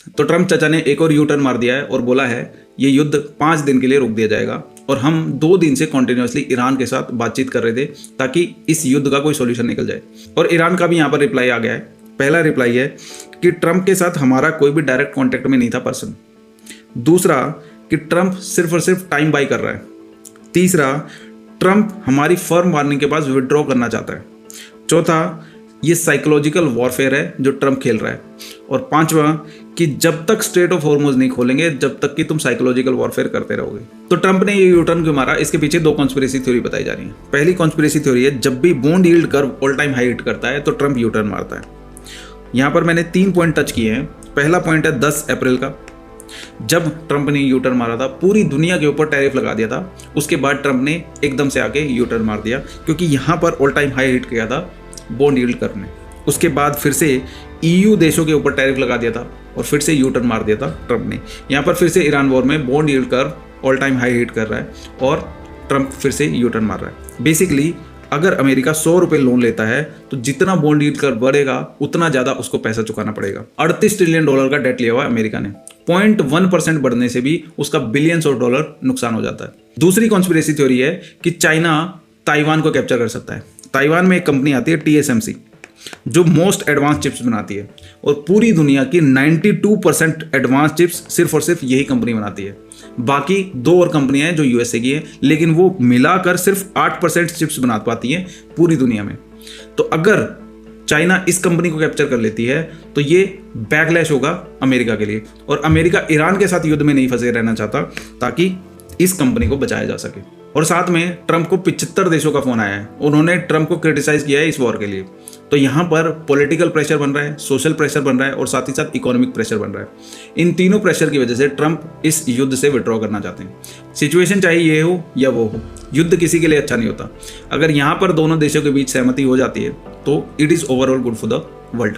तो ट्रम्प चाचा ने एक और यू टर्न मार दिया है और बोला है ये युद्ध 5 दिन के लिए रोक दिया जाएगा, और हम 2 दिन से कॉन्टिन्यूसली ईरान के साथ बातचीत कर रहे थे ताकि इस युद्ध का कोई सोल्यूशन निकल जाए। और ईरान का भी यहाँ पर रिप्लाई आ गया है। पहला रिप्लाई है कि ट्रम्प के साथ हमारा कोई भी डायरेक्ट कॉन्टेक्ट में नहीं था पर्सन। दूसरा कि ट्रम्प सिर्फ और सिर्फ टाइम बाई कर रहा है। तीसरा, ट्रम्प हमारी फर्म वार्निंग के बाद विड्रॉ करना चाहता है। चौथा, ये साइकोलॉजिकल वॉरफेयर है जो ट्रम्प खेल रहा है। और पांचवा कि जब तक स्ट्रेट ऑफ हॉर्मुज़ नहीं खोलेंगे जब तक कि तुम साइकोलॉजिकल वॉरफेयर करते रहोगे। तो ट्रम्प ने ये यू टर्न क्यों मारा, इसके पीछे 2 कॉन्स्पिरेसी थ्योरी बताई जा रही है। पहली कॉन्स्पिरेसी थ्योरी है जब भी bond yield curve all time high hit करता है तो ट्रम्प यू टर्न मारता है। यहाँ पर मैंने 3 पॉइंट टच किए हैं। पहला पॉइंट है 10 अप्रैल का, जब ट्रम्प ने यू टर्न मारा था, पूरी दुनिया के ऊपर टैरिफ लगा दिया था। उसके बाद ट्रम्प ने एकदम से आके यू टर्न मार दिया क्योंकि यहाँ पर ऑल टाइम हाई हिट किया था बॉन्ड यील्ड कर्व ने। उसके बाद फिर से EU देशों के ऊपर टैरिफ लगा दिया था और फिर से यू टर्न मार दिया था ट्रम्प ने। यहाँ पर फिर से ईरान वॉर में bond yield curve all time high hit कर रहा है और ट्रम्प फिर से यू टर्न मार रहा है। बेसिकली अगर अमेरिका 100 रुपये लोन लेता है तो जितना बॉन्ड यील्ड कर्व बढ़ेगा उतना ज़्यादा उसको पैसा चुकाना पड़ेगा। $38 ट्रिलियन का डेट लिया हुआ है अमेरिका ने। 0.1% बढ़ने से भी उसका बिलियंस ऑफ डॉलर नुकसान हो जाता है। दूसरी कॉन्स्पिरेसी थ्योरी है कि चाइना ताइवान को कैप्चर कर सकता है। ताइवान में एक कंपनी आती है TSMC जो मोस्ट एडवांस चिप्स बनाती है और पूरी दुनिया की 92% एडवांस चिप्स सिर्फ और सिर्फ यही कंपनी बनाती है। बाकी 2 और कंपनियां हैं जो USA की है, लेकिन वो मिलाकर सिर्फ 8% चिप्स बना पाती हैं पूरी दुनिया में। तो अगर चाइना इस कंपनी को कैप्चर कर लेती है तो ये बैकलैश होगा अमेरिका के लिए, और अमेरिका ईरान के साथ युद्ध में नहीं फंसे रहना चाहता ताकि इस कंपनी को बचाया जा सके। और साथ में ट्रम्प को 75 देशों का फोन आया है, उन्होंने ट्रम्प को क्रिटिसाइज किया है इस वॉर के लिए। तो यहाँ पर पॉलिटिकल प्रेशर बन रहा है, सोशल प्रेशर बन रहा है और साथ ही साथ इकोनॉमिक प्रेशर बन रहा है। इन तीनों प्रेशर की वजह से ट्रम्प इस युद्ध से विड्रॉ करना चाहते हैं। सिचुएशन चाहे ये हो या वो हो, युद्ध किसी के लिए अच्छा नहीं होता। अगर यहाँ पर दोनों देशों के बीच सहमति हो जाती है तो it is overall good for the world.